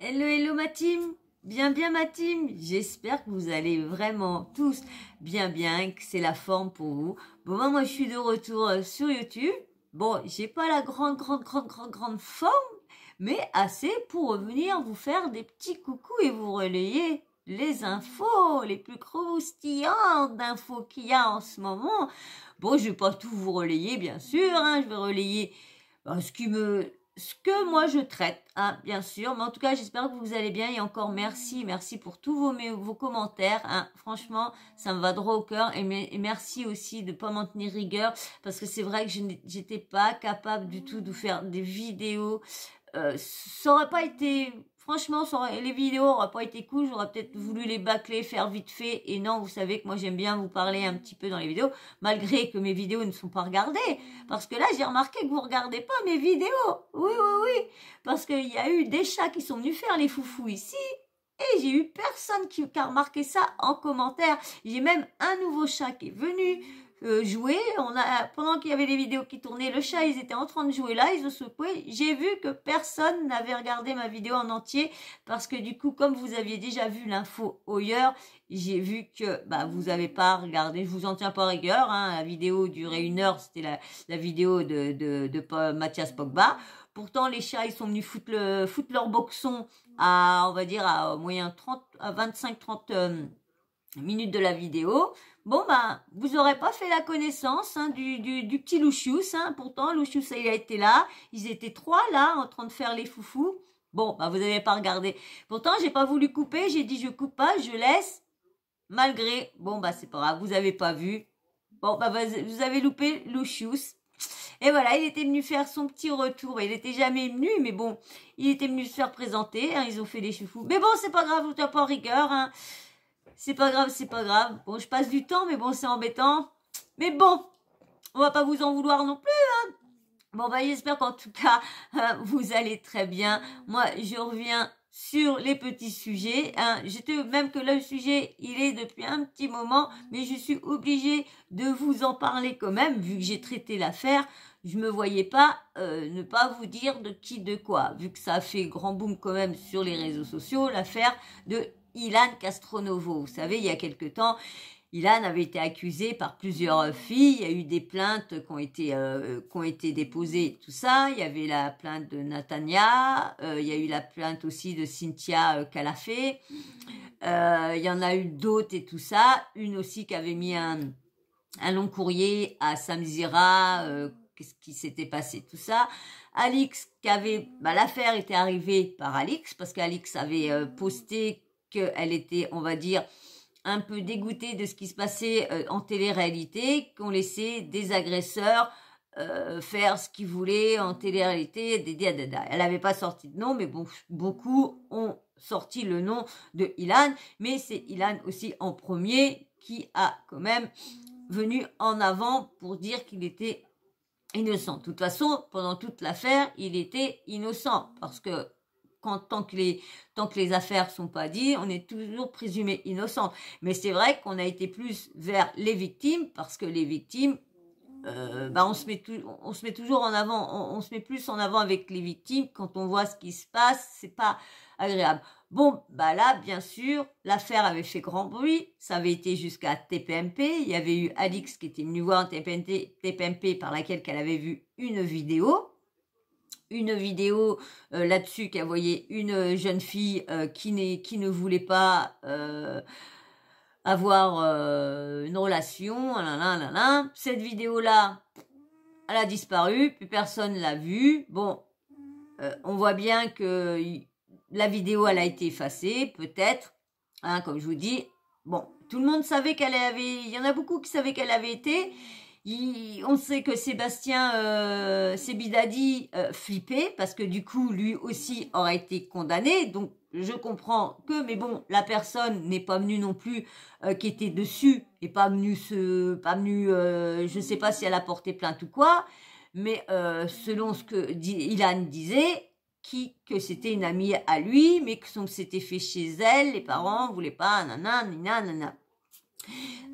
Hello, hello ma team, bien ma team, j'espère que vous allez vraiment tous bien, que c'est la forme pour vous. Bon, moi je suis de retour sur YouTube. Bon, j'ai pas la grande forme, mais assez pour revenir vous faire des petits coucous et vous relayer les infos, les plus croustillantes d'infos qu'il y a en ce moment. Bon, je vais pas tout vous relayer, bien sûr, hein, je vais relayer ce que moi je traite, hein, bien sûr. Mais en tout cas, j'espère que vous allez bien. Et encore merci pour tous vos commentaires. Hein. Franchement, ça me va droit au cœur. Et merci aussi de pas m'en tenir rigueur. Parce que c'est vrai que j'étais pas capable du tout de faire des vidéos. Ça aurait pas été... Franchement, les vidéos n'auraient pas été cool. J'aurais peut-être voulu les bâcler, faire vite fait. Et non, vous savez que moi, j'aime bien vous parler un petit peu dans les vidéos. Malgré que mes vidéos ne sont pas regardées. Parce que là, j'ai remarqué que vous regardez pas mes vidéos. Oui. Parce qu'il y a eu des chats qui sont venus faire les foufous ici. Et j'ai eu personne qui a remarqué ça en commentaire. J'ai même un nouveau chat qui est venu jouer. Pendant qu'il y avait les vidéos qui tournaient, le chat, ils étaient en train de jouer là, ils ont secoué. J'ai vu que personne n'avait regardé ma vidéo en entier parce que du coup, comme vous aviez déjà vu l'info ailleurs, j'ai vu que vous n'avez pas regardé. Je vous en tiens pas rigueur. Hein, la vidéo durait 1 heure, c'était la vidéo de Mathias Pogba. Pourtant, les chats, ils sont venus foutre leur boxon à, on va dire, à moyen 25-30 minutes de la vidéo. Bon, vous aurez pas fait la connaissance du petit Lucius. Hein. Pourtant, Lucius, il a été là. Ils étaient 3 là, en train de faire les foufous. Bon, vous n'avez pas regardé. Pourtant, j'ai pas voulu couper. J'ai dit, je coupe pas, je laisse. Malgré, bon, c'est pas grave, vous avez pas vu. Bon, vous avez loupé Lucius. Et voilà, il était venu faire son petit retour. Il n'était jamais venu, mais bon, il était venu se faire présenter. Hein, ils ont fait des foufous. Mais bon, c'est pas grave, vous n'êtes pas en rigueur. Hein. C'est pas grave. Bon, je passe du temps, mais bon, c'est embêtant. Mais bon, on va pas vous en vouloir non plus. Hein. Bon, j'espère qu'en tout cas, vous allez très bien. Moi, je reviens sur les petits sujets. Hein. Même que le sujet, il est depuis un petit moment, mais je suis obligée de vous en parler quand même, vu que j'ai traité l'affaire. Je me voyais pas ne pas vous dire de qui, de quoi, vu que ça a fait grand boom quand même sur les réseaux sociaux, l'affaire de Ilan Castronovo. Vous savez, il y a quelque temps, Ilan avait été accusé par plusieurs filles. Il y a eu des plaintes qui ont été déposées, tout ça. Il y avait la plainte de Natania. Il y a eu la plainte aussi de Cynthia Calafé. Il y en a eu d'autres et tout ça. Une aussi qui avait mis un long courrier à Samzira. Qu'est-ce qui s'était passé, tout ça. Alix, l'affaire était arrivée par Alix, parce qu'Alix avait posté qu'elle était, on va dire, un peu dégoûtée de ce qui se passait en télé-réalité, qu'on laissait des agresseurs faire ce qu'ils voulaient en télé-réalité. Elle n'avait pas sorti de nom, mais bon, beaucoup ont sorti le nom de Ilan, mais c'est Ilan aussi en premier qui a quand même venu en avant pour dire qu'il était innocent. De toute façon, pendant toute l'affaire, il était innocent, parce que tant que les affaires sont pas dites, on est toujours présumé innocent. Mais c'est vrai qu'on a été plus vers les victimes, parce que les victimes, on se met toujours en avant, on se met plus en avant avec les victimes. Quand on voit ce qui se passe, c'est pas agréable. Bon, là, bien sûr, l'affaire avait fait grand bruit. Ça avait été jusqu'à TPMP. Il y avait eu Alix qui était venue voir TPMP par laquelle qu'elle avait vu une vidéo. Là-dessus qui a voyé une jeune fille qui ne voulait pas avoir une relation. Cette vidéo-là, elle a disparu, plus personne l'a vue. Bon, on voit bien que la vidéo, elle a été effacée, peut-être, hein, comme je vous dis. Bon, tout le monde savait il y en a beaucoup qui savaient qu'elle avait été. On sait que Sébastien Sebidadi flippait, parce que du coup, lui aussi aurait été condamné. Donc, je comprends que, mais bon, la personne n'est pas venue non plus, qui était dessus, et pas venue, je sais pas si elle a porté plainte ou quoi, mais selon ce que Ilan disait, que c'était une amie à lui, mais que c'était fait chez elle, les parents voulaient pas, nanana.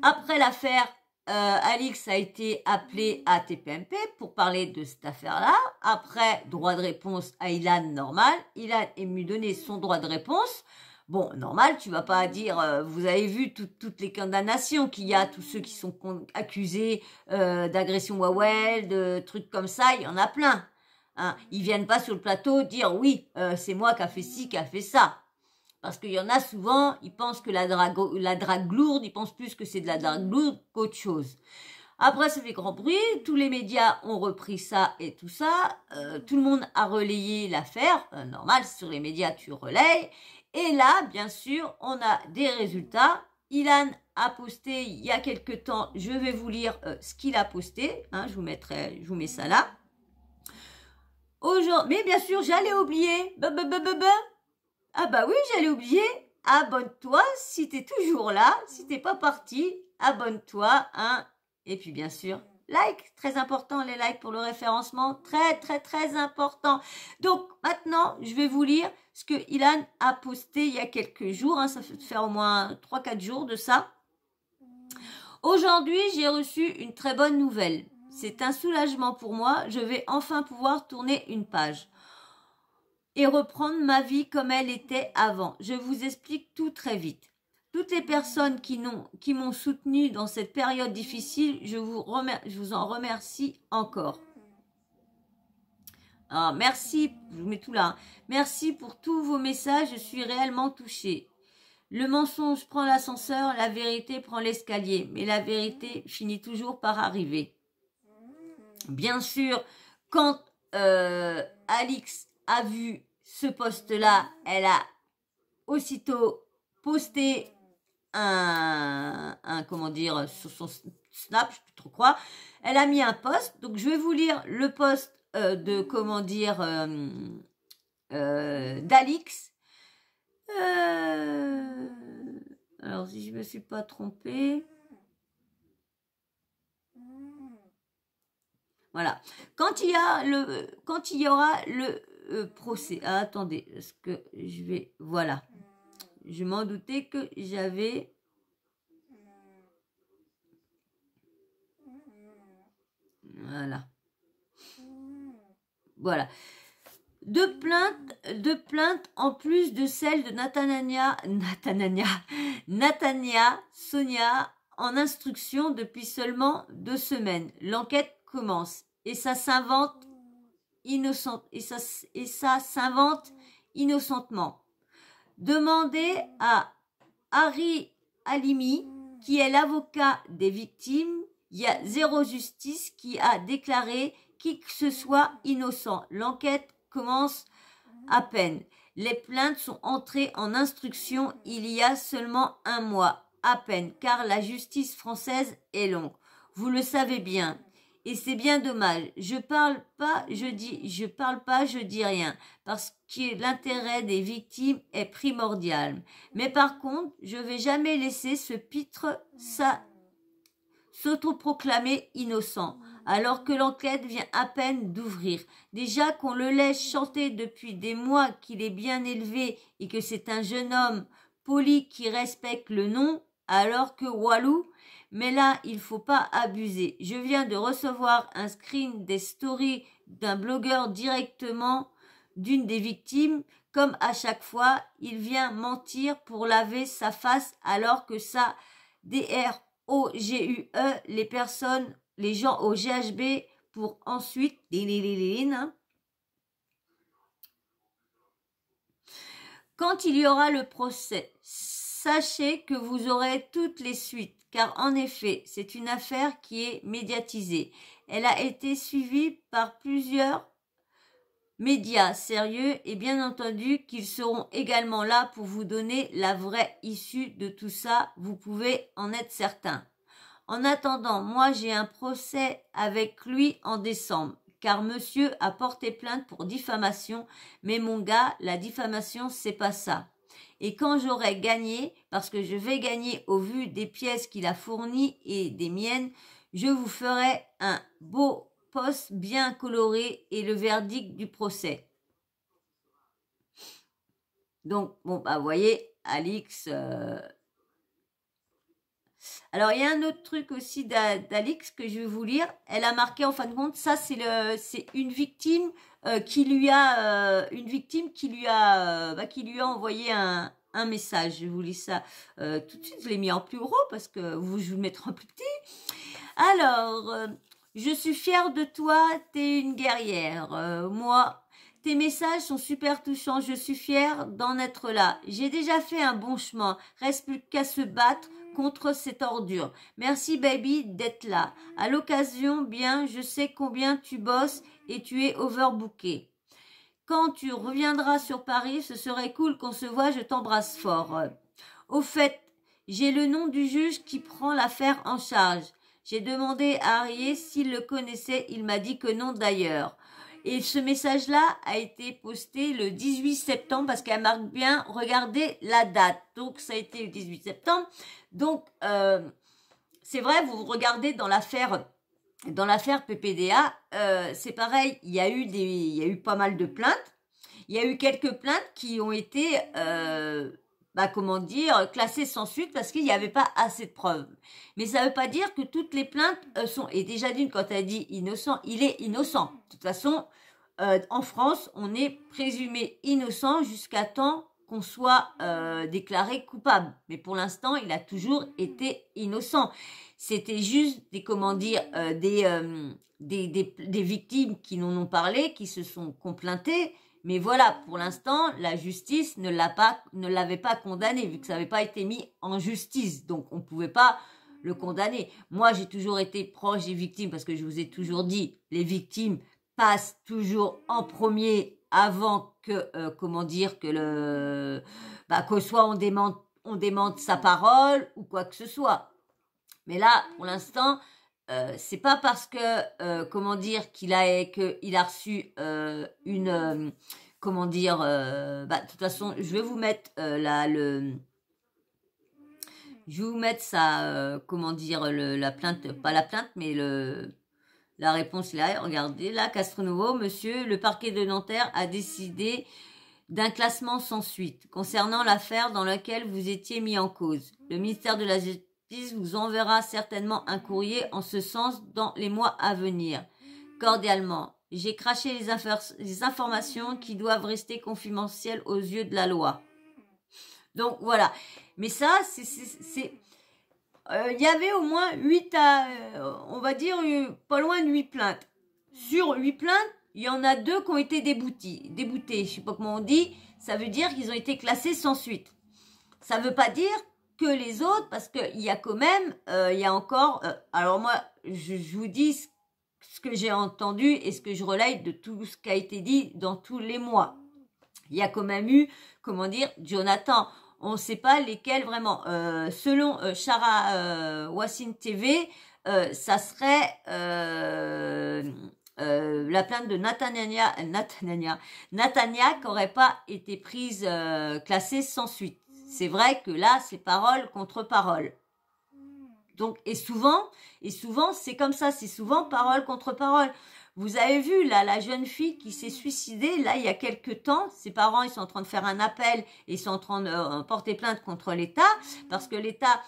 Après l'affaire, Alix a été appelé à TPMP pour parler de cette affaire-là. Après, droit de réponse à Ilan, normal. Ilan est venu donner son droit de réponse. Bon, normal, tu vas pas dire, vous avez vu toutes les condamnations qu'il y a, tous ceux qui sont accusés d'agression Wawel, de trucs comme ça, il y en a plein. Hein. Ils viennent pas sur le plateau dire, oui, c'est moi qui a fait ci, qui a fait ça. Parce qu'il y en a souvent, ils pensent que la drague lourde, ils pensent plus que c'est de la drague lourde qu'autre chose. Après, ça fait grand bruit, tous les médias ont repris ça et tout ça, tout le monde a relayé l'affaire, normal, sur les médias tu relayes, et là, bien sûr, on a des résultats. Ilan a posté il y a quelque temps, je vais vous lire ce qu'il a posté, hein, je vous mets ça là. Mais bien sûr, j'allais oublier, ah bah oui, j'allais oublier. Abonne-toi si t'es toujours là. Si t'es pas parti, abonne-toi. Hein. Et puis bien sûr, like. Très important les likes pour le référencement. Très, très, très important. Donc maintenant, je vais vous lire ce que Ilan a posté il y a quelques jours. Hein. Ça fait faire au moins 3-4 jours de ça. Aujourd'hui, j'ai reçu une très bonne nouvelle. C'est un soulagement pour moi. Je vais enfin pouvoir tourner une page et reprendre ma vie comme elle était avant. Je vous explique tout très vite. Toutes les personnes qui m'ont soutenu dans cette période difficile, je vous en remercie encore. Alors, merci, je vous mets tout là. Hein. Merci pour tous vos messages, je suis réellement touchée. Le mensonge prend l'ascenseur, la vérité prend l'escalier, mais la vérité finit toujours par arriver. Bien sûr, quand Alix a vu ce post-là, elle a aussitôt posté comment dire, sur son Snap, je sais plus trop quoi. Elle a mis un post, donc je vais vous lire le post de, comment dire, d'Alix. Alors, si je me suis pas trompée. Voilà. Quand il y aura le procès. Ah, attendez, est-ce que je vais... Voilà. Je m'en doutais que j'avais... Voilà. Voilà. Deux plaintes en plus de celle de Natania, Sonia, en instruction depuis seulement 2 semaines. L'enquête commence et ça s'invente innocentement. Demandez à Harry Halimi, qui est l'avocat des victimes, il y a zéro justice qui a déclaré qui que ce soit innocent. L'enquête commence à peine. Les plaintes sont entrées en instruction il y a seulement 1 mois, à peine, car la justice française est longue. Vous le savez bien. Et c'est bien dommage. Je parle pas, je dis rien, parce que l'intérêt des victimes est primordial. Mais par contre, je vais jamais laisser ce pitre s'autoproclamer innocent, alors que l'enquête vient à peine d'ouvrir. Déjà qu'on le laisse chanter depuis des mois qu'il est bien élevé et que c'est un jeune homme poli qui respecte le nom, alors que Walou, mais là, il faut pas abuser. Je viens de recevoir un screen des stories d'un blogueur directement d'une des victimes. Comme à chaque fois, il vient mentir pour laver sa face alors que ça DROGUE, les gens au GHB pour ensuite quand il y aura le procès, sachez que vous aurez toutes les suites, car en effet, c'est une affaire qui est médiatisée. Elle a été suivie par plusieurs médias sérieux et bien entendu qu'ils seront également là pour vous donner la vraie issue de tout ça, vous pouvez en être certain. En attendant, moi j'ai un procès avec lui en décembre, car monsieur a porté plainte pour diffamation, mais mon gars, la diffamation c'est pas ça. Et quand j'aurai gagné, parce que je vais gagner au vu des pièces qu'il a fournies et des miennes, je vous ferai un beau post bien coloré et le verdict du procès. Donc, bon, bah, vous voyez, Alix Alors, il y a un autre truc aussi d'Alix que je vais vous lire. Elle a marqué, en fin de compte, ça, c'est une victime qui lui a envoyé un message. Je vous lis ça tout de suite. Je l'ai mis en plus gros parce que je vous le mettrai en plus petit. Alors, je suis fière de toi, t'es une guerrière. Moi, tes messages sont super touchants. Je suis fière d'en être là. J'ai déjà fait un bon chemin. Reste plus qu'à se battre contre cette ordure. Merci baby d'être là. À l'occasion, bien, je sais combien tu bosses et tu es overbooké. Quand tu reviendras sur Paris, ce serait cool qu'on se voit, je t'embrasse fort. Au fait, j'ai le nom du juge qui prend l'affaire en charge. J'ai demandé à Arié s'il le connaissait, il m'a dit que non d'ailleurs. Et ce message-là a été posté le 18 septembre parce qu'elle marque bien, regardez la date. Donc, ça a été le 18 septembre. Donc, c'est vrai, vous regardez dans l'affaire PPDA, c'est pareil, il y a eu pas mal de plaintes. Il y a eu quelques plaintes qui ont été, classées sans suite parce qu'il n'y avait pas assez de preuves. Mais ça ne veut pas dire que toutes les plaintes sont... Et déjà d'une, quand elle dit innocent, il est innocent. De toute façon, en France, on est présumé innocent jusqu'à temps qu'on soit déclaré coupable. Mais pour l'instant, il a toujours été innocent. C'était juste des victimes qui n'en ont parlé, qui se sont complaintées. Mais voilà, pour l'instant, la justice ne l'avait pas condamné, vu que ça n'avait pas été mis en justice. Donc, on ne pouvait pas le condamner. Moi, j'ai toujours été proche des victimes, parce que je vous ai toujours dit, les victimes passent toujours en premier avant que, que soit on démente sa parole ou quoi que ce soit. Mais là, pour l'instant, c'est pas parce que qu'il a reçu de toute façon, je vais vous mettre je vais vous mettre la plainte, pas la plainte, mais la réponse là. Regardez là, Castronovo, monsieur, le parquet de Nanterre a décidé d'un classement sans suite concernant l'affaire dans laquelle vous étiez mis en cause. Le ministère de la Justice vous enverra certainement un courrier en ce sens dans les mois à venir. Cordialement, j'ai craché les informations qui doivent rester confidentielles aux yeux de la loi. Donc voilà. Mais ça, il y avait au moins 8 on va dire pas loin de 8 plaintes. Sur 8 plaintes, il y en a 2 qui ont été déboutés. Je sais pas comment on dit. Ça veut dire qu'ils ont été classés sans suite. Ça veut pas dire que les autres, parce qu'il y a quand même, il y a encore... alors moi, je vous dis ce que j'ai entendu et ce que je relaye de tout ce qui a été dit dans tous les mois. Il y a quand même eu, Jonathan. On ne sait pas lesquels vraiment. Selon Chara Wassim TV, ça serait la plainte de Natania qui n'aurait pas été prise, classée sans suite. C'est vrai que là, c'est parole contre parole. Donc, et souvent, c'est comme ça, c'est souvent parole contre parole. Vous avez vu, là, la jeune fille qui s'est suicidée, là, il y a quelques temps, ses parents, ils sont en train de faire un appel et ils sont en train de porter plainte contre l'État, parce que l'État,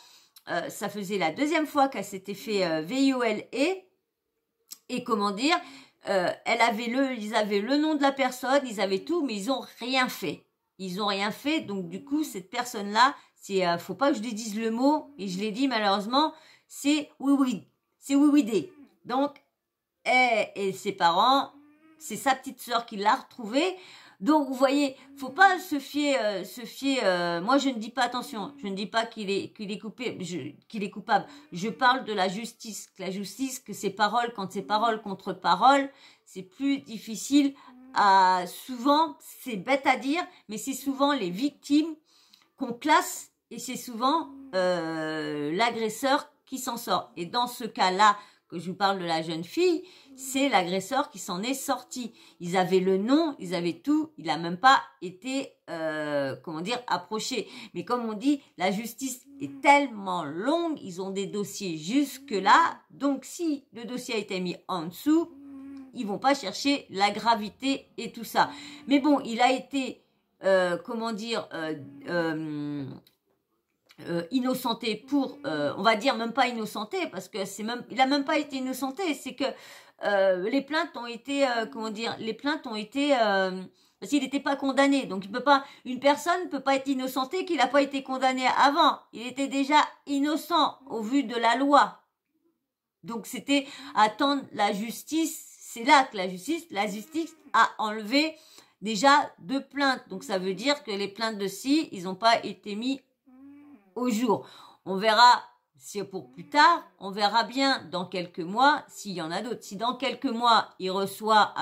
ça faisait la 2e fois qu'elle s'était fait VIOLE, et ils avaient le nom de la personne, ils avaient tout, mais ils ont rien fait. Donc du coup, cette personne-là, faut pas que je lui dise le mot, et je l'ai dit malheureusement, c'est oui. Donc, et ses parents, c'est sa petite sœur qui l'a retrouvée. Donc vous voyez, faut pas se fier. Moi, je ne dis pas, attention, je ne dis pas qu'il est coupable. Je parle de la justice. Que c'est parole, quand c'est parole contre parole, c'est plus difficile. Souvent, c'est bête à dire, mais c'est souvent les victimes qu'on classe et c'est souvent l'agresseur qui s'en sort. Et dans ce cas-là, que je vous parle de la jeune fille, c'est l'agresseur qui s'en est sorti. Ils avaient le nom, ils avaient tout, il n'a même pas été, approché. Mais comme on dit, la justice est tellement longue, ils ont des dossiers jusque-là, donc si le dossier a été mis en dessous, ils vont pas chercher la gravité et tout ça. Mais bon, il a été, innocenté pour, on va dire même pas innocenté, parce que il a même pas été innocenté, c'est que les plaintes ont été, comment dire, les plaintes ont été, parce qu'il n'était pas condamné, donc une personne peut pas être innocentée qu'il n'a pas été condamné avant, il était déjà innocent au vu de la loi, donc c'était attendre la justice, c'est là que la justice a enlevé déjà 2 plaintes, donc ça veut dire que les plaintes de Sy, ils n'ont pas été mis au jour. On verra si pour plus tard, on verra bien dans quelques mois s'il y en a d'autres. Si dans quelques mois, il reçoit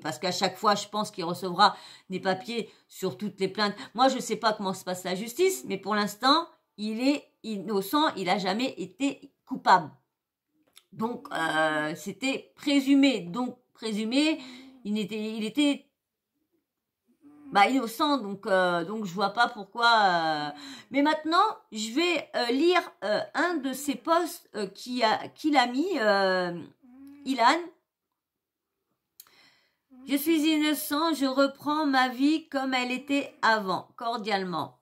parce qu'à chaque fois, je pense qu'il recevra des papiers sur toutes les plaintes. Moi, je ne sais pas comment se passe la justice, mais pour l'instant, il est innocent, il n'a jamais été coupable. Donc, c'était présumé. Donc, présumé, il était innocent, donc je vois pas pourquoi. Mais maintenant, je vais lire un de ses posts qu'il a mis, Ilan. Je suis innocent, je reprends ma vie comme elle était avant, cordialement.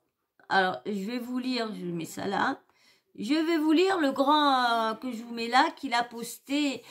Alors, je vais vous lire, je mets ça là. Je vais vous lire le grand que je vous mets là, qu'il a posté.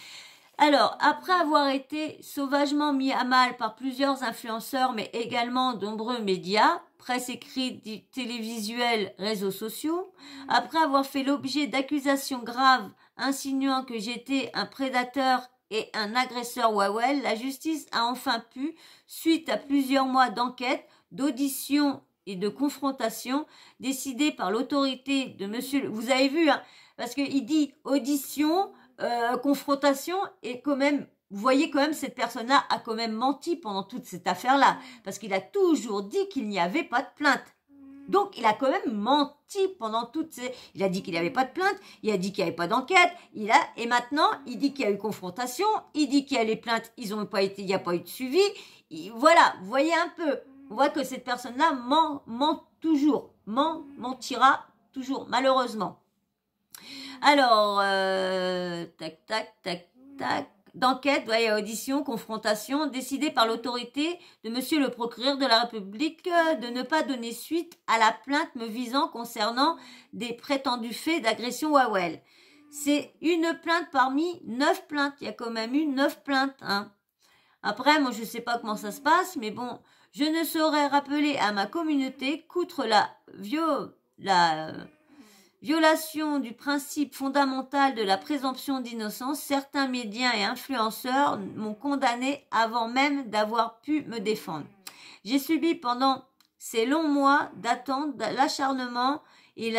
Alors, après avoir été sauvagement mis à mal par plusieurs influenceurs, mais également de nombreux médias, presse écrite, télévisuelle, réseaux sociaux, après avoir fait l'objet d'accusations graves insinuant que j'étais un prédateur et un agresseur Wawel, la justice a enfin pu, suite à plusieurs mois d'enquête, d'audition et de confrontation, décider par l'autorité de monsieur... Vous avez vu, hein, parce qu'il dit audition... confrontation et quand même, vous voyez quand même cette personne-là a quand même menti pendant toute cette affaire-là parce qu'il a toujours dit qu'il n'y avait pas de plainte. Donc, il a quand même menti pendant il a dit qu'il n'y avait pas de plainte, il a dit qu'il n'y avait pas d'enquête, et maintenant, il dit qu'il y a eu confrontation, il dit qu'il y a les plaintes, il n'y a pas eu de suivi. Voilà, vous voyez un peu. On voit que cette personne-là ment toujours, mentira toujours, malheureusement. Alors, tac, tac, tac, tac. D'enquête, audition, confrontation, décidée par l'autorité de monsieur le procureur de la République de ne pas donner suite à la plainte me visant concernant des prétendus faits d'agression Wawel. C'est une plainte parmi 9 plaintes. Il y a quand même eu 9 plaintes. Hein. Après, moi, je ne sais pas comment ça se passe, mais bon, je ne saurais rappeler à ma communauté qu'outre la violation du principe fondamental de la présomption d'innocence, certains médias et influenceurs m'ont condamné avant même d'avoir pu me défendre. J'ai subi pendant ces longs mois d'attente l'acharnement et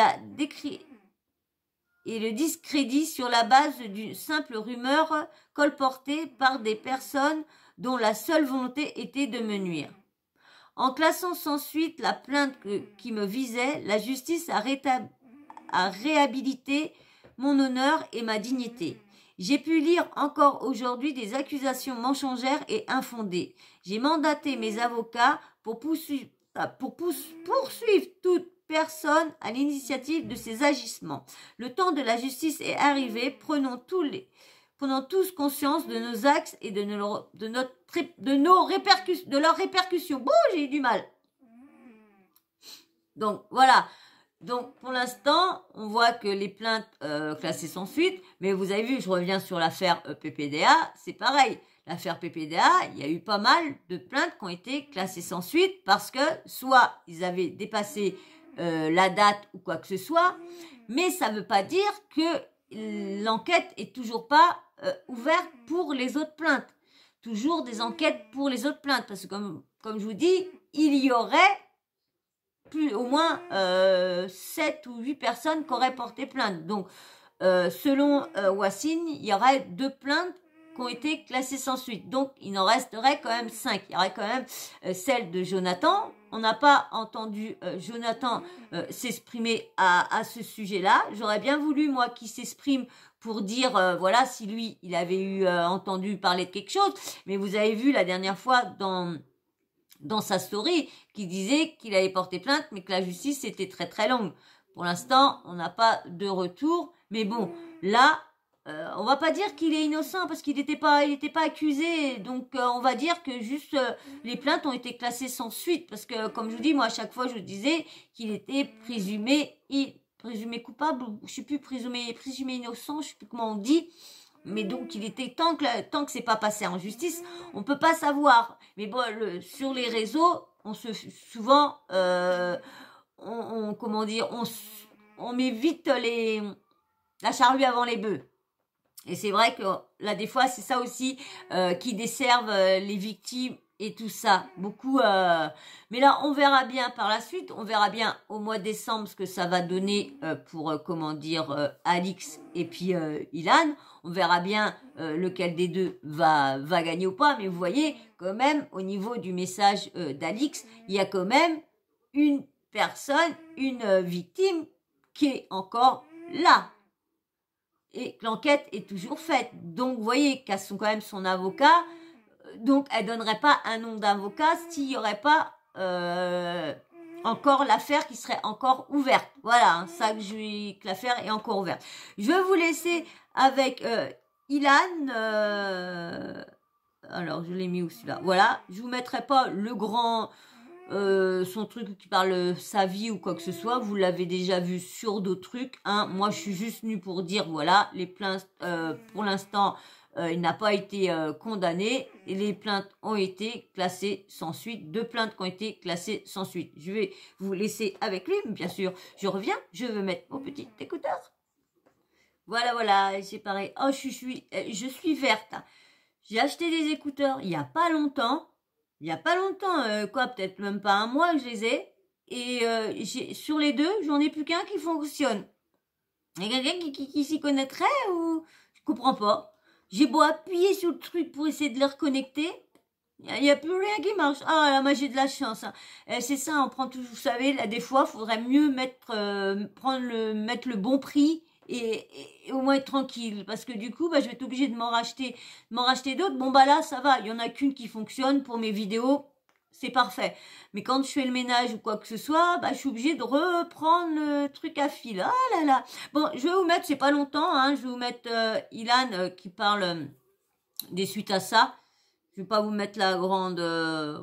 le discrédit sur la base d'une simple rumeur colportée par des personnes dont la seule volonté était de me nuire. En classant sans suite la plainte qui me visait, la justice a réhabilité mon honneur et ma dignité. J'ai pu lire encore aujourd'hui des accusations mensongères et infondées. J'ai mandaté mes avocats pour poursuivre toute personne à l'initiative de ces agissements. Le temps de la justice est arrivé. Prenons tous conscience de nos actes et de leurs répercussions. Bon, j'ai eu du mal. Donc, voilà. Donc, pour l'instant, on voit que les plaintes classées sans suite, mais vous avez vu, je reviens sur l'affaire PPDA, c'est pareil. L'affaire PPDA, il y a eu pas mal de plaintes qui ont été classées sans suite parce que soit ils avaient dépassé la date ou quoi que ce soit, mais ça ne veut pas dire que l'enquête est toujours pas ouverte pour les autres plaintes. Toujours des enquêtes pour les autres plaintes, parce que comme je vous dis, il y aurait au moins 7 ou 8 personnes qui auraient porté plainte. Donc, selon Wassine, il y aurait 2 plaintes qui ont été classées sans suite. Donc, il en resterait quand même 5. Il y aurait quand même celle de Jonathan. On n'a pas entendu Jonathan s'exprimer à ce sujet-là. J'aurais bien voulu, moi, qu'il s'exprime pour dire, voilà, si lui, il avait eu entendu parler de quelque chose. Mais vous avez vu la dernière fois dans sa story, qui disait qu'il avait porté plainte, mais que la justice était très très longue. Pour l'instant, on n'a pas de retour, mais bon, là, on va pas dire qu'il est innocent parce qu'il n'était pas accusé, donc on va dire que juste les plaintes ont été classées sans suite, parce que comme je vous dis, moi à chaque fois je disais qu'il était présumé coupable, je sais plus, présumé innocent, je sais plus comment on dit. Mais donc, il était tant que c'est pas passé en justice, on peut pas savoir. Mais bon, sur les réseaux, souvent, comment dire, on met vite la charrue avant les bœufs. Et c'est vrai que là, des fois, c'est ça aussi qui desservent les victimes et tout ça. Beaucoup. Mais là, on verra bien par la suite. On verra bien au mois de décembre ce que ça va donner pour, Alix et puis Ilan. On verra bien lequel des deux va gagner ou pas. Mais vous voyez, quand même, au niveau du message d'Alix, il y a quand même une personne, une victime qui est encore là. Et que l'enquête est toujours faite. Donc, vous voyez qu'elles sont quand même son avocat. Donc, elle donnerait pas un nom d'avocat s'il y aurait pas encore l'affaire qui serait encore ouverte. Voilà, ça que l'affaire est encore ouverte. Je vais vous laisser avec Ilan. Alors, je l'ai mis où celui-là? Voilà, je vous mettrai pas le grand... son truc qui parle sa vie ou quoi que ce soit, vous l'avez déjà vu sur d'autres trucs, hein. Moi je suis juste venue pour dire voilà, les plaintes pour l'instant il n'a pas été condamné et les plaintes ont été classées sans suite, 2 plaintes qui ont été classées sans suite. Je vais vous laisser avec lui, bien sûr, je reviens, je vais mettre mon petit écouteur. Voilà, c'est pareil. Oh, je suis verte. J'ai acheté des écouteurs il y a pas longtemps. Peut-être même pas un mois que je les ai. Et sur les 2, j'en ai plus qu'un qui fonctionne. Il y a quelqu'un qui s'y connaîtrait ou... Je comprends pas. J'ai beau appuyer sur le truc pour essayer de les reconnecter. Il n'y a plus rien qui marche. Ah là, moi j'ai de la chance. Hein. C'est ça, on prend tout, vous savez, là des fois, il faudrait mieux mettre le bon prix. Et au moins être tranquille, parce que du coup je vais être obligée de m'en racheter d'autres. Bon là ça va, il y en a qu'une qui fonctionne pour mes vidéos, c'est parfait. Mais quand je fais le ménage ou quoi que ce soit, je suis obligée de reprendre le truc à fil. Ah là là. Bon, je vais vous mettre, c'est pas longtemps, hein, je vais vous mettre Ilan qui parle des suites à ça. Je vais pas vous mettre la grande...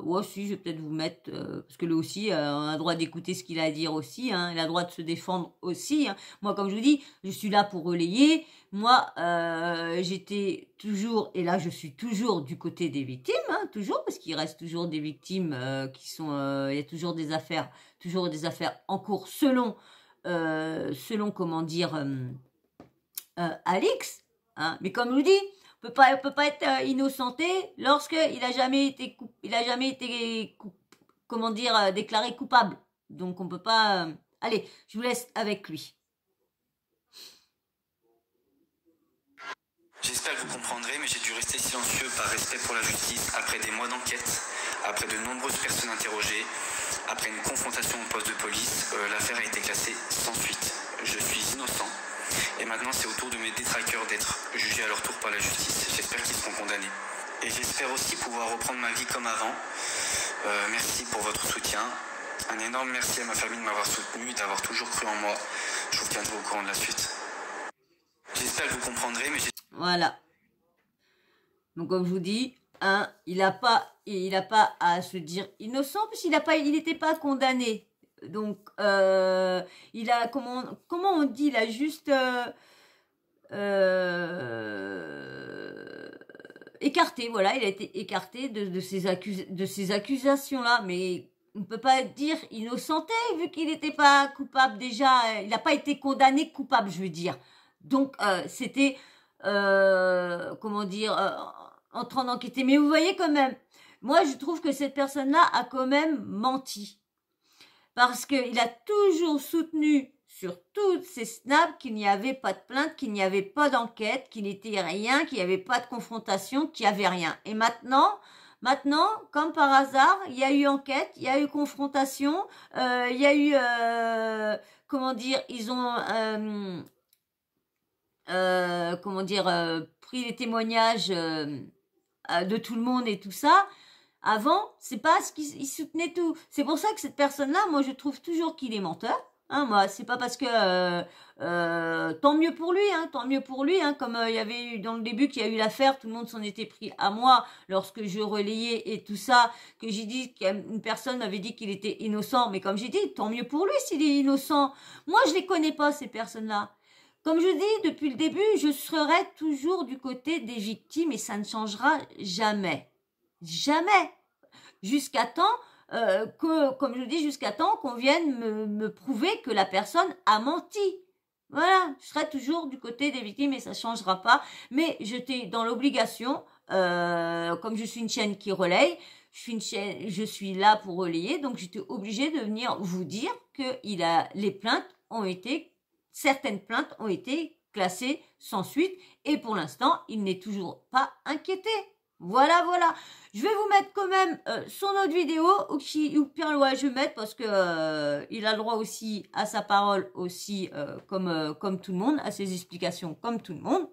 Ouais, si, je vais peut-être vous mettre... parce que lui aussi, on a le droit d'écouter ce qu'il a à dire aussi. Hein, il a le droit de se défendre aussi. Hein. Moi, comme je vous dis, je suis là pour relayer. Moi, j'étais toujours... Et là, je suis toujours du côté des victimes. Hein, toujours, parce qu'il reste toujours des victimes qui sont... Il y a toujours des affaires en cours selon comment dire, Alix. Hein. Mais comme je vous dis... peut pas être innocenté lorsqu'il a jamais été déclaré coupable. Donc on peut pas. Allez, je vous laisse avec lui. J'espère que vous comprendrez, mais j'ai dû rester silencieux par respect pour la justice après des mois d'enquête, après de nombreuses personnes interrogées, après une confrontation au poste de police. L'affaire a été classée sans suite. Je suis innocent. Et maintenant, c'est au tour de mes détraqueurs d'être jugés à leur tour par la justice. J'espère qu'ils seront condamnés. Et j'espère aussi pouvoir reprendre ma vie comme avant. Merci pour votre soutien. Un énorme merci à ma famille de m'avoir soutenu et d'avoir toujours cru en moi. Je vous tiendrai au courant de la suite. J'espère que vous comprendrez, mais voilà. Donc, comme je vous dis, hein, il n'a pas à se dire innocent, puisqu'il n'était pas condamné. Donc, il a, comment on dit, il a juste écarté, voilà, il a été écarté de ces accusations-là, mais on ne peut pas dire innocenté, vu qu'il n'était pas coupable déjà, il n'a pas été condamné coupable, je veux dire. Donc, c'était, comment dire, en train d'enquêter. Mais vous voyez quand même, moi, je trouve que cette personne-là a quand même menti. Parce qu'il a toujours soutenu sur toutes ses snaps qu'il n'y avait pas de plainte, qu'il n'y avait pas d'enquête, qu'il n'était rien, qu'il n'y avait pas de confrontation, qu'il n'y avait rien. Et maintenant, comme par hasard, il y a eu enquête, il y a eu confrontation, il y a eu, comment dire, ils ont, pris les témoignages de tout le monde et tout ça. Avant, c'est pas ce qu'il soutenait tout. C'est pour ça que cette personne-là, moi, je trouve toujours qu'il est menteur. Hein, moi, c'est pas parce que tant mieux pour lui, hein, tant mieux pour lui, hein, comme il y avait eu dans le début qu'il y a eu l'affaire, tout le monde s'en était pris à moi lorsque je relayais et tout ça, que j'ai dit qu'une personne m'avait dit qu'il était innocent, mais comme j'ai dit, tant mieux pour lui s'il est innocent. Moi, je les connais pas ces personnes-là. Comme je dis depuis le début, je serai toujours du côté des victimes et ça ne changera jamais, jamais, jusqu'à temps comme je dis, jusqu'à temps qu'on vienne me prouver que la personne a menti. Voilà, je serai toujours du côté des victimes et ça ne changera pas. Mais j'étais dans l'obligation, comme je suis une chaîne qui relaye, je suis là pour relayer, donc j'étais obligée de venir vous dire que certaines plaintes ont été classées sans suite et pour l'instant, il n'est toujours pas inquiété. Voilà, voilà. Je vais vous mettre quand même son autre vidéo ou Pierre Loa, je vais mettre parce que il a le droit aussi à sa parole aussi comme tout le monde, à ses explications comme tout le monde.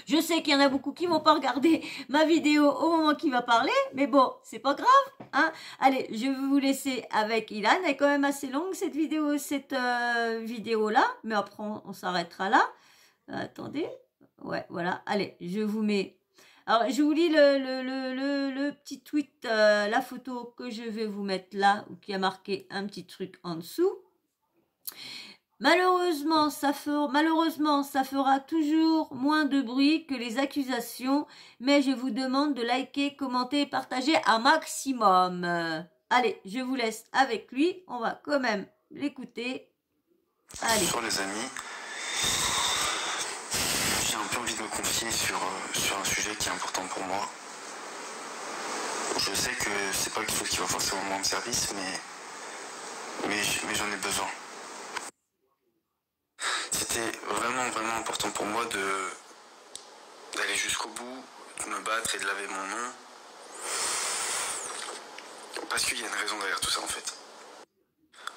Je sais qu'il y en a beaucoup qui vont pas regarder ma vidéo au moment qu'il va parler, mais bon, c'est pas grave, hein. Allez, je vais vous laisser avec Ilan. Elle est quand même assez longue cette vidéo là, mais après on s'arrêtera là. Attendez, ouais, voilà. Allez, je vous mets. Alors, je vous lis le petit tweet, la photo que je vais vous mettre là, qui a marqué un petit truc en dessous. Malheureusement, ça fera toujours moins de bruit que les accusations, mais je vous demande de liker, commenter et partager un maximum. Allez, je vous laisse avec lui. On va quand même l'écouter. Allez. Bonjour les amis. J'ai un peu envie de me confier sur un sujet qui est important pour moi. Je sais que c'est pas quelque chose qui va forcément me rendre service, mais j'en ai besoin. C'était vraiment important pour moi d'aller jusqu'au bout, de me battre et de laver mon nom. Parce qu'il y a une raison derrière tout ça en fait.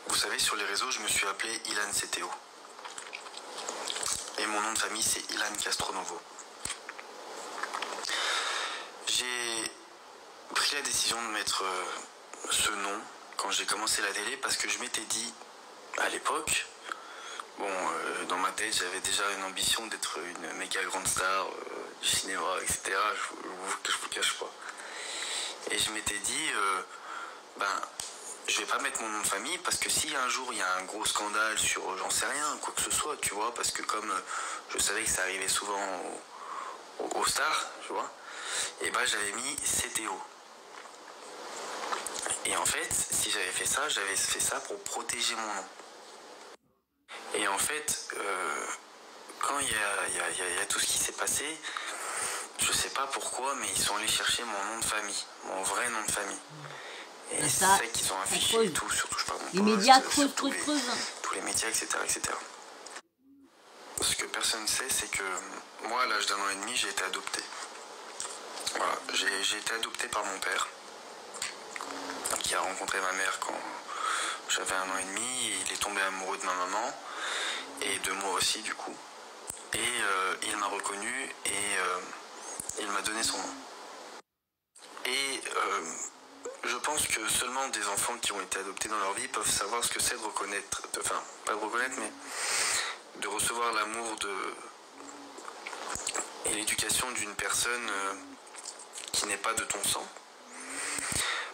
Vous savez, sur les réseaux, je me suis appelé Ilan CTO. Et mon nom de famille, c'est Ilan Castronovo. J'ai pris la décision de mettre ce nom quand j'ai commencé la télé parce que je m'étais dit, à l'époque, dans ma tête, j'avais déjà une ambition d'être une méga grande star du cinéma, etc. Je vous cache pas. Et je m'étais dit, je vais pas mettre mon nom de famille parce que si un jour il y a un gros scandale sur j'en sais rien, quoi que ce soit, tu vois, parce que comme je savais que ça arrivait souvent aux stars, tu vois, et j'avais mis CTO. Et en fait, si j'avais fait ça pour protéger mon nom. Et en fait, quand il y a tout ce qui s'est passé, je sais pas pourquoi, mais ils sont allés chercher mon nom de famille, mon vrai nom de famille. Et c'est ça qu'ils ont affiché et tout, surtout je parle de les médias creusent. Tous les médias, etc., etc. Ce que personne ne sait, c'est que moi, à l'âge d'1 an et demi, j'ai été adopté. Voilà, j'ai été adopté par mon père, qui a rencontré ma mère quand j'avais 1 an et demi, et il est tombé amoureux de ma maman, et de moi aussi du coup. Et il m'a reconnu, et il m'a donné son nom. Et je pense que seulement des enfants qui ont été adoptés dans leur vie peuvent savoir ce que c'est de reconnaître, enfin, pas de reconnaître, mais de recevoir l'amour et l'éducation d'une personne qui n'est pas de ton sang.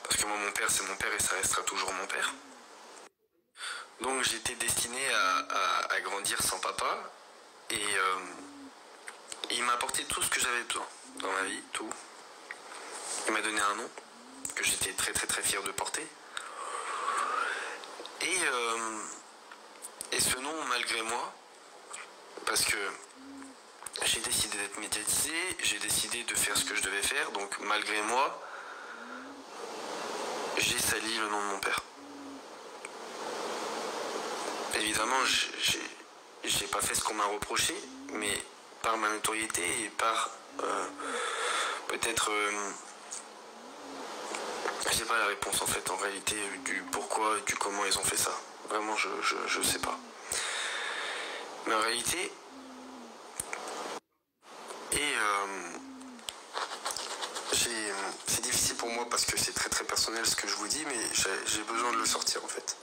Parce que moi, mon père, c'est mon père et ça restera toujours mon père. Donc j'étais destiné à grandir sans papa et il m'a apporté tout ce que j'avais besoin dans ma vie, tout. Il m'a donné un nom que j'étais très fier de porter. Et ce nom, malgré moi, parce que j'ai décidé d'être médiatisé, j'ai décidé de faire ce que je devais faire, donc malgré moi, j'ai sali le nom de mon père. Évidemment, j'ai pas fait ce qu'on m'a reproché, mais par ma notoriété et par peut-être... j'ai pas la réponse en fait, en réalité, du pourquoi, du comment ils ont fait ça. Vraiment, je sais pas. Mais en réalité... c'est difficile pour moi parce que c'est très personnel ce que je vous dis, mais j'ai besoin de le sortir en fait.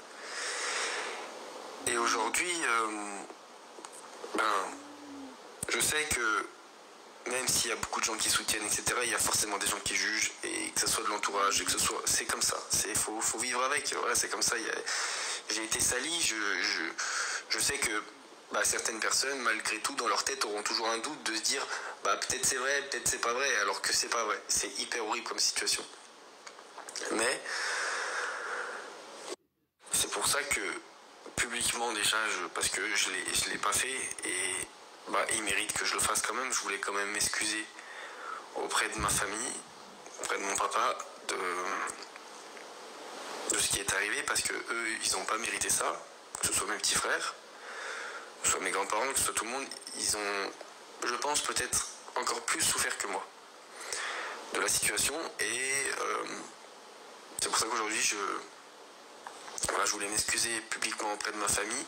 Et aujourd'hui, je sais que même s'il y a beaucoup de gens qui soutiennent, etc., il y a forcément des gens qui jugent, et que ce soit de l'entourage, et que ce soit... C'est comme ça, faut vivre avec, voilà, c'est comme ça. J'ai été sali, je sais que certaines personnes, malgré tout, dans leur tête, auront toujours un doute de se dire, peut-être c'est vrai, peut-être c'est pas vrai, alors que c'est pas vrai. C'est hyper horrible comme situation. Mais c'est pour ça que, publiquement déjà, parce que je l'ai pas fait, et il mérite que je le fasse quand même. Je voulais quand même m'excuser auprès de ma famille, auprès de mon papa, de ce qui est arrivé, parce que eux, ils n'ont pas mérité ça, que ce soit mes petits frères, que ce soit mes grands-parents, que ce soit tout le monde. Ils ont, je pense, peut-être encore plus souffert que moi de la situation, et c'est pour ça qu'aujourd'hui je voulais m'excuser publiquement auprès de ma famille,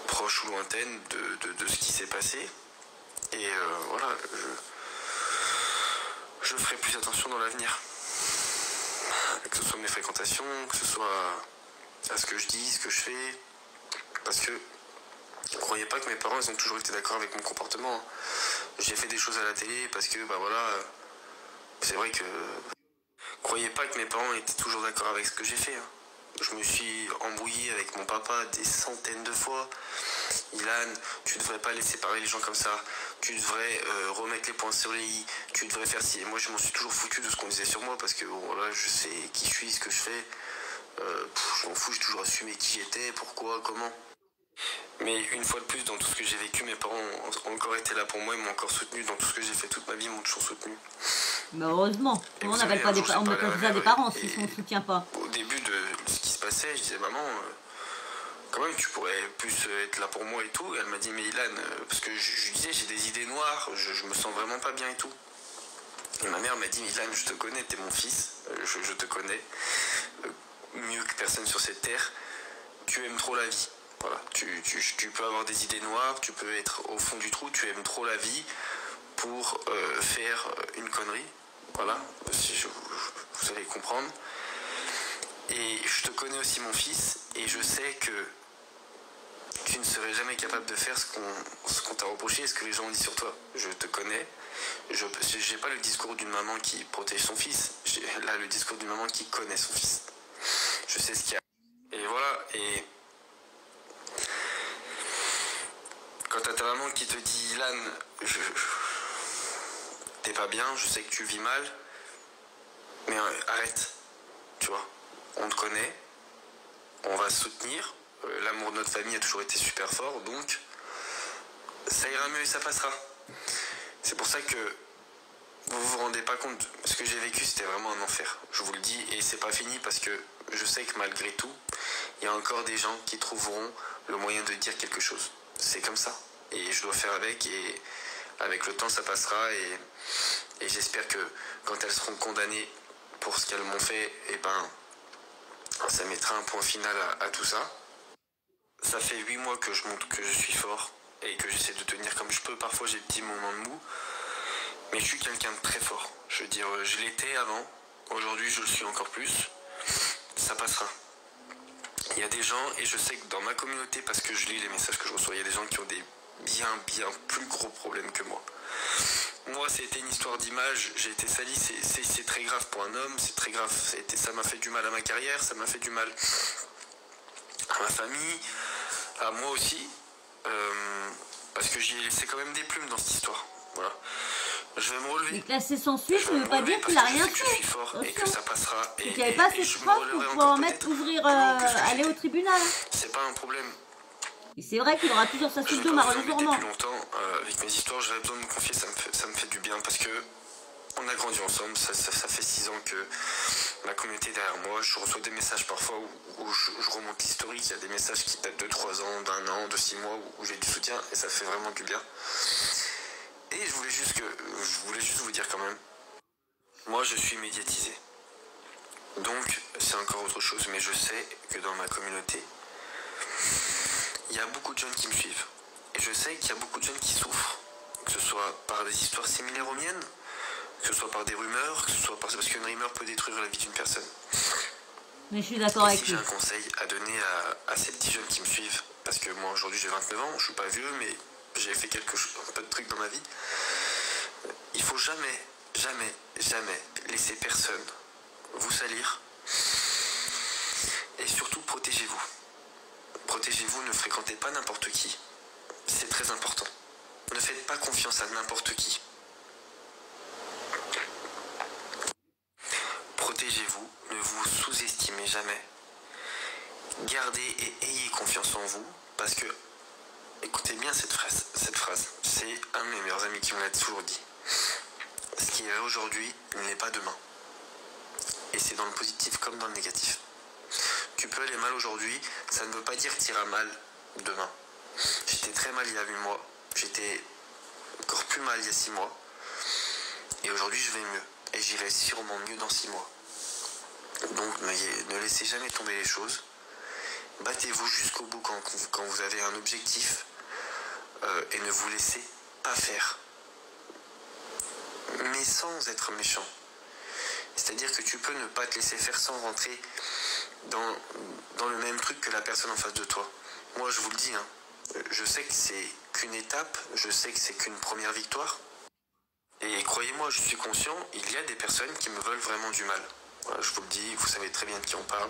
proche ou lointaine, de ce qui s'est passé. Et je ferai plus attention dans l'avenir, que ce soit mes fréquentations, que ce soit à ce que je dis, ce que je fais, parce que ne croyez pas que mes parents, ils ont toujours été d'accord avec mon comportement. J'ai fait des choses à la télé parce que c'est vrai que croyez pas que mes parents étaient toujours d'accord avec ce que j'ai fait. Je me suis embrouillé avec mon papa des centaines de fois. Ilan, tu devrais pas laisser parler les gens comme ça. Tu devrais remettre les points sur les i. Tu devrais faire ci. Et moi, je m'en suis toujours foutu de ce qu'on disait sur moi, parce que je sais qui je suis, ce que je fais. Je m'en fous, j'ai toujours assumé qui j'étais, pourquoi, comment. Mais une fois de plus, dans tout ce que j'ai vécu, mes parents ont encore été là pour moi, ils m'ont encore soutenu. Dans tout ce que j'ai fait toute ma vie, ils m'ont toujours soutenu. Mais heureusement, on n'appelle pas des parents si on ne soutient pas. Au début de ce qui se passait, je disais, maman, quand même, tu pourrais plus être là pour moi et tout. Et elle m'a dit, mais Ilan, parce que je lui disais, j'ai des idées noires, je me sens vraiment pas bien et tout. Et ma mère m'a dit, Ilan, je te connais, t'es mon fils, je te connais mieux que personne sur cette terre. Tu aimes trop la vie. Voilà, tu peux avoir des idées noires, tu peux être au fond du trou, tu aimes trop la vie pour faire une connerie. Voilà, si vous allez comprendre. Et je te connais aussi, mon fils, et je sais que tu ne serais jamais capable de faire ce qu'on t'a reproché et ce que les gens ont dit sur toi. Je te connais. Je n'ai pas le discours d'une maman qui protège son fils. J'ai là le discours d'une maman qui connaît son fils. Je sais ce qu'il y a. Et voilà, et quand t'as ta maman qui te dit, Ilan, t'es pas bien, je sais que tu vis mal, mais arrête, tu vois, on te connaît, on va se soutenir, l'amour de notre famille a toujours été super fort, donc ça ira mieux et ça passera. C'est pour ça que vous vous rendez pas compte, ce que j'ai vécu, c'était vraiment un enfer, je vous le dis, et c'est pas fini, parce que je sais que malgré tout, il y a encore des gens qui trouveront le moyen de dire quelque chose. C'est comme ça, et je dois faire avec, et avec le temps ça passera, et j'espère que quand elles seront condamnées pour ce qu'elles m'ont fait, ça mettra un point final à tout ça. Ça fait 8 mois que je montre que je suis fort, et que j'essaie de tenir comme je peux. Parfois j'ai des petits moments de mou, mais je suis quelqu'un de très fort. Je veux dire, je l'étais avant, aujourd'hui je le suis encore plus. Ça passera. Il y a des gens, et je sais que dans ma communauté, parce que je lis les messages que je reçois, il y a des gens qui ont des bien plus gros problèmes que moi. Moi, c'était une histoire d'image, j'ai été sali, c'est très grave pour un homme, c'est très grave, ça m'a fait du mal à ma carrière, ça m'a fait du mal à ma famille, à moi aussi, parce que j'ai laissé quand même des plumes dans cette histoire. Voilà. Je vais me relever. Mais classé sans suite, ça ne veut pas dire qu'il n'a rien fait. Je suis fort et que ça passera. Et qu'il n'y avait pas assez de preuves pour pouvoir aller au tribunal. C'est pas un problème. Et c'est vrai qu'il aura toujours sa suite de malheureusement. Depuis longtemps, avec mes histoires, j'avais besoin de me confier, ça me fait du bien, parce que on a grandi ensemble, ça fait 6 ans que ma communauté est derrière moi. Je reçois des messages parfois où je remonte l'historique, il y a des messages qui datent de 3 ans, d'1 an, de 6 mois, où j'ai du soutien, et ça fait vraiment du bien. Et je voulais juste vous dire quand même, moi je suis médiatisé. Donc c'est encore autre chose, mais je sais que dans ma communauté, il y a beaucoup de jeunes qui me suivent. Et je sais qu'il y a beaucoup de jeunes qui souffrent, que ce soit par des histoires similaires aux miennes, que ce soit par des rumeurs, que ce soit parce qu'une rumeur peut détruire la vie d'une personne. Mais je suis d'accord Et avec si lui. j'ai un conseil à donner à ces petits jeunes qui me suivent, parce que moi aujourd'hui j'ai 29 ans, je suis pas vieux, mais j'ai fait un peu de trucs dans ma vie, il faut jamais, jamais, jamais laisser personne vous salir. Et surtout, protégez-vous. Protégez-vous, ne fréquentez pas n'importe qui. C'est très important. Ne faites pas confiance à n'importe qui. Protégez-vous, ne vous sous-estimez jamais. Gardez et ayez confiance en vous, parce que, écoutez bien cette phrase, c'est un de mes meilleurs amis qui me l'a toujours dit. Ce qui est aujourd'hui n'est pas demain. Et c'est dans le positif comme dans le négatif. Tu peux aller mal aujourd'hui, ça ne veut pas dire que tu iras mal demain. J'étais très mal il y a 8 mois, j'étais encore plus mal il y a 6 mois, et aujourd'hui je vais mieux, et j'irai sûrement mieux dans 6 mois. Donc ne laissez jamais tomber les choses, battez-vous jusqu'au bout quand vous avez un objectif, et ne vous laissez pas faire. Mais sans être méchant. C'est-à-dire que tu peux ne pas te laisser faire sans rentrer dans le même truc que la personne en face de toi. Moi je vous le dis, je sais que c'est qu'une étape, je sais que c'est qu'une première victoire. Et croyez-moi, je suis conscient, il y a des personnes qui me veulent vraiment du mal. Voilà, je vous le dis, vous savez très bien de qui on parle.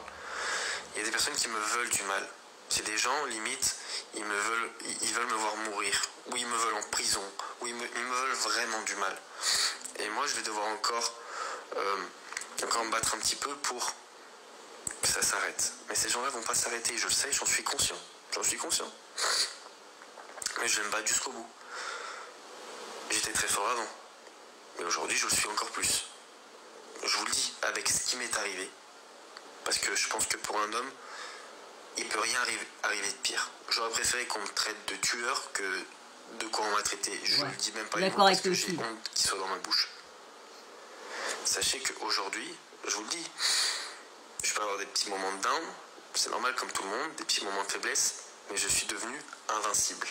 Il y a des personnes qui me veulent du mal. C'est des gens, limite, ils veulent me voir mourir, ou ils me veulent en prison, ou ils me veulent vraiment du mal. Et moi, je vais devoir encore me battre un petit peu pour que ça s'arrête. Mais ces gens-là vont pas s'arrêter, je le sais, j'en suis conscient. Mais je vais me battre jusqu'au bout. J'étais très fort avant, mais aujourd'hui, je le suis encore plus. Je vous le dis, avec ce qui m'est arrivé, parce que je pense que pour un homme, il peut rien arriver de pire. J'aurais préféré qu'on me traite de tueur que de quoi on m'a traité. Je ne dis même pas les mots parce que j'ai honte qu'ils soient dans ma bouche. Sachez qu'aujourd'hui, je vous le dis, je peux avoir des petits moments de down, c'est normal comme tout le monde, des petits moments de faiblesse, mais je suis devenu invincible.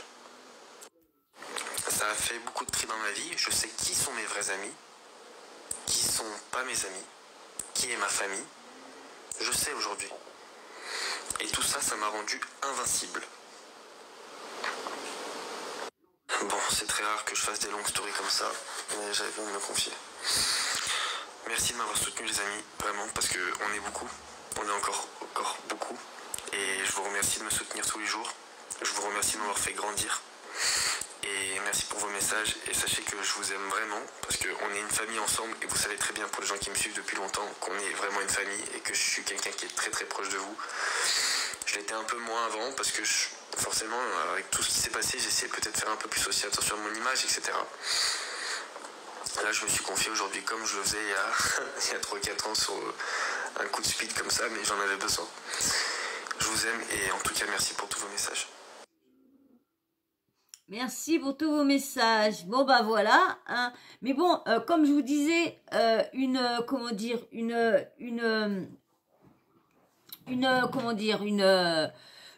Ça a fait beaucoup de tri dans ma vie, je sais qui sont mes vrais amis, qui sont pas mes amis, qui est ma famille, je sais aujourd'hui. Et tout ça, ça m'a rendu invincible. Bon, c'est très rare que je fasse des longues stories comme ça, mais j'avais besoin de me confier. Merci de m'avoir soutenu les amis, vraiment, parce qu'on est beaucoup, on est encore beaucoup. Et je vous remercie de me soutenir tous les jours, je vous remercie de m'avoir fait grandir. Et merci pour vos messages, et sachez que je vous aime vraiment, parce qu'on est une famille ensemble, et vous savez très bien, pour les gens qui me suivent depuis longtemps, qu'on est vraiment une famille, et que je suis quelqu'un qui est très très proche de vous. Je l'étais un peu moins avant, parce que forcément, avec tout ce qui s'est passé, j'essayais peut-être de faire un peu plus aussi attention à mon image, etc. Là, je me suis confié aujourd'hui comme je le faisais il y a 3-4 ans sur un coup de speed comme ça, mais j'en avais besoin. Je vous aime, et en tout cas, merci pour tous vos messages. Merci pour tous vos messages. Bon bah voilà, hein. Mais bon, comme je vous disais,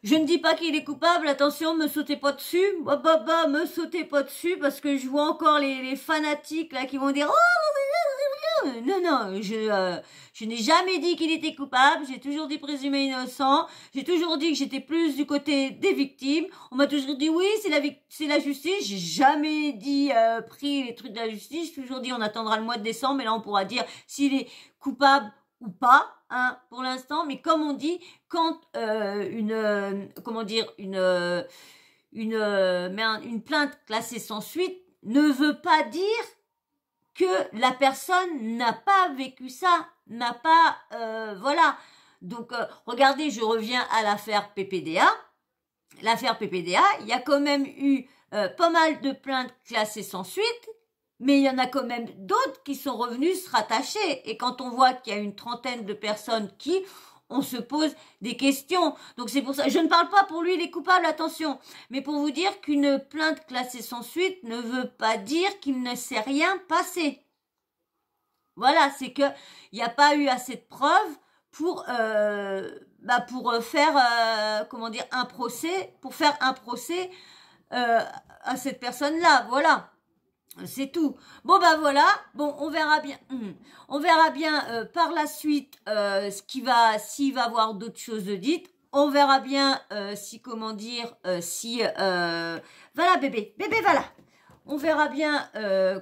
je ne dis pas qu'il est coupable. Attention, me sautez pas dessus. Me sautez pas dessus parce que je vois encore les fanatiques là qui vont dire oh non, je n'ai jamais dit qu'il était coupable, j'ai toujours dit présumé innocent, j'ai toujours dit que j'étais plus du côté des victimes, on m'a toujours dit oui, c'est la justice, j'ai jamais dit pris les trucs de la justice, j'ai toujours dit on attendra le mois de décembre et là on pourra dire s'il est coupable ou pas, hein, pour l'instant, mais comme on dit, quand une plainte classée sans suite ne veut pas dire que la personne n'a pas vécu ça, n'a pas, voilà. Donc, regardez, je reviens à l'affaire PPDA. L'affaire PPDA, il y a quand même eu pas mal de plaintes classées sans suite, mais il y en a quand même d'autres qui sont revenus se rattacher. Et quand on voit qu'il y a une trentaine de personnes on se pose des questions. Donc c'est pour ça, je ne parle pas pour lui, il est coupable, attention. Mais pour vous dire qu'une plainte classée sans suite ne veut pas dire qu'il ne s'est rien passé. Voilà, c'est que il n'y a pas eu assez de preuves pour faire un procès, à cette personne-là. Voilà. C'est tout. Bon ben voilà. Bon, on verra bien. On verra bien par la suite s'il va y avoir d'autres choses de dites. On verra bien si comment dire si voilà bébé voilà. On verra bien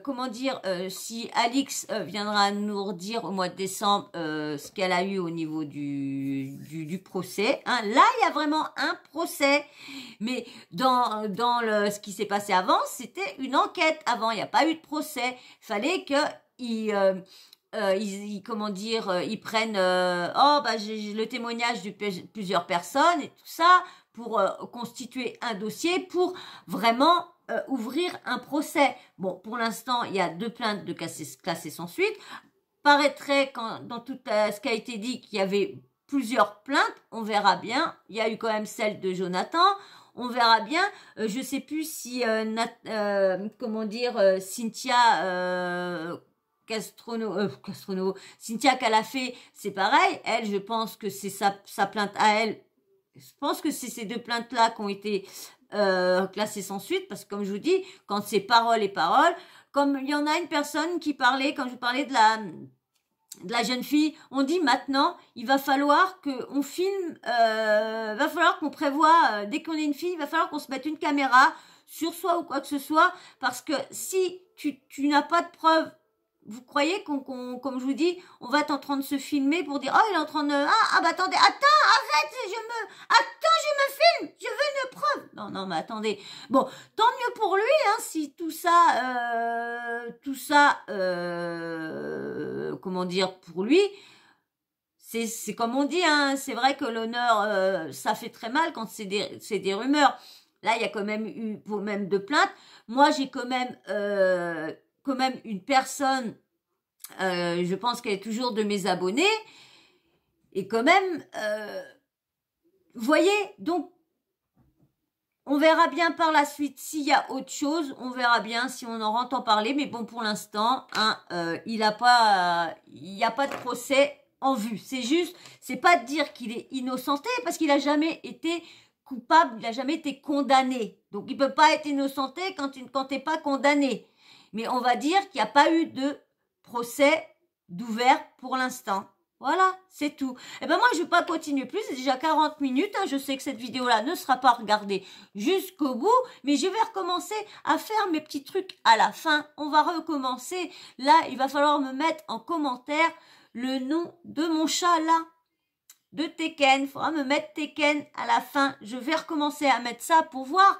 comment dire si Alix viendra nous redire au mois de décembre ce qu'elle a eu au niveau du procès. Hein. Là, il y a vraiment un procès. Mais dans ce qui s'est passé avant, c'était une enquête. Avant, il n'y a pas eu de procès. Il fallait que comment dire, ils prennent j'ai le témoignage de plusieurs personnes et tout ça pour constituer un dossier pour vraiment ouvrir un procès. Bon, pour l'instant, il y a 2 plaintes de classées sans suite. Paraîtrait dans tout ce qui a été dit qu'il y avait plusieurs plaintes. On verra bien. Il y a eu quand même celle de Jonathan. On verra bien. Je sais plus si Cynthia Cynthia Calafé, c'est pareil. Elle, je pense que c'est sa plainte à elle. Je pense que c'est ces 2 plaintes-là qui ont été classées sans suite, parce que comme je vous dis, quand c'est parole et parole, comme il y en a une personne qui parlait, quand je vous parlais de la jeune fille, on dit maintenant, il va falloir qu'on filme, va falloir qu'on prévoit, dès qu'on est une fille, il va falloir qu'on se mette une caméra sur soi ou quoi que ce soit, parce que si tu n'as pas de preuves, vous croyez comme je vous dis, on va être en train de se filmer pour dire, oh, il est en train de, attendez, arrête, je me filme, je veux une preuve. Non, mais attendez. Bon, tant mieux pour lui, hein, si tout ça, comment dire, pour lui, c'est comme on dit, hein, c'est vrai que l'honneur, ça fait très mal quand c'est des rumeurs. Là, il y a quand même eu, même 2 plaintes. Moi, j'ai quand même une personne, je pense qu'elle est toujours de mes abonnés, et quand même, vous voyez, donc, on verra bien par la suite s'il y a autre chose, on verra bien si on en entend parler, mais bon, pour l'instant, hein, il n'y a pas de procès en vue. C'est juste, c'est pas de dire qu'il est innocenté, parce qu'il n'a jamais été coupable, il n'a jamais été condamné. Donc, il peut pas être innocenté quand t'es pas condamné. Mais on va dire qu'il n'y a pas eu de procès d'ouvert pour l'instant. Voilà, c'est tout. Et ben moi, je ne vais pas continuer plus, c'est déjà 40 minutes. Hein. Je sais que cette vidéo-là ne sera pas regardée jusqu'au bout, mais je vais recommencer à faire mes petits trucs à la fin. On va recommencer. Là, il va falloir me mettre en commentaire le nom de mon chat là, de Tekken. Il faudra me mettre Tekken à la fin. Je vais recommencer à mettre ça pour voir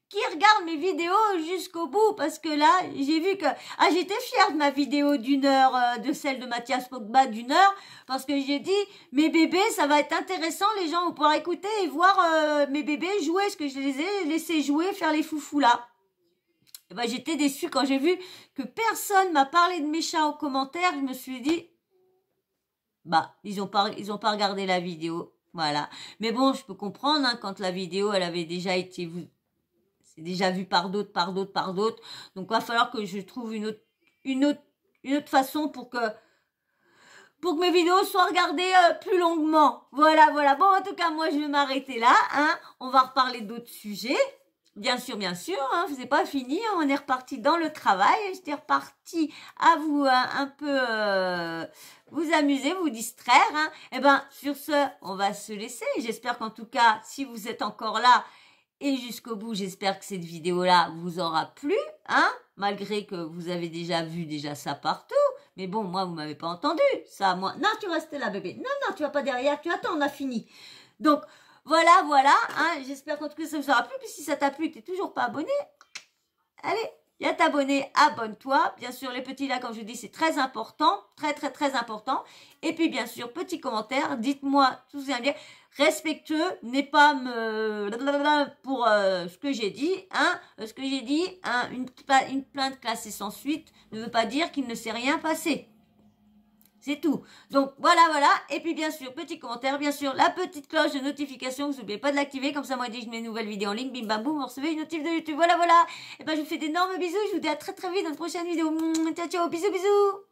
qui regarde mes vidéos jusqu'au bout, parce que là, j'ai vu que... j'étais fière de ma vidéo d'1 heure, de celle de Mathias Pogba d'1 heure, parce que j'ai dit, mes bébés, ça va être intéressant, les gens vont pouvoir écouter et voir mes bébés jouer, ce que je les ai laissés jouer, faire les foufous là. Et ben, j'étais déçue quand j'ai vu que personne m'a parlé de mes chats en commentaire, je me suis dit, ils ont pas regardé la vidéo, voilà. Mais bon, je peux comprendre, hein, quand la vidéo, elle avait déjà été... C'est déjà vu par d'autres. Donc, il va falloir que je trouve une autre façon pour que mes vidéos soient regardées plus longuement. Voilà. Bon, en tout cas, moi, je vais m'arrêter là. Hein. On va reparler d'autres sujets. Bien sûr, hein, c'est pas fini. Hein, on est reparti dans le travail. J'étais reparti à vous un peu vous amuser, vous distraire. Hein. Et ben, sur ce, on va se laisser. J'espère qu'en tout cas, si vous êtes encore là, et jusqu'au bout, j'espère que cette vidéo-là vous aura plu, hein, malgré que vous avez déjà vu ça partout. Mais bon, moi, vous m'avez pas entendu. Ça, moi, non, tu restes là, bébé. Non, tu vas pas derrière, tu attends, on a fini. Donc, voilà, hein, j'espère qu'en tout cas, ça vous aura plu. Puis si ça t'a plu et que t'es toujours pas abonné, allez, viens t'abonner, abonne-toi. Bien sûr, les petits là, comme je vous dis, c'est très important, très important. Et puis, bien sûr, petit commentaire, dites-moi tout ça bien. Respectueux, n'est pas pour ce que j'ai dit, hein, une plainte classée sans suite ne veut pas dire qu'il ne s'est rien passé. C'est tout. Donc, voilà. Et puis, bien sûr, petit commentaire, bien sûr, la petite cloche de notification, vous n'oubliez pas de l'activer. Comme ça, moi, dès que je mets une nouvelle vidéo en ligne, bim, bam, boum, vous recevez une notif de YouTube. Voilà. Et ben, je vous fais d'énormes bisous. Je vous dis à très vite dans une prochaine vidéo. Ciao, bisous.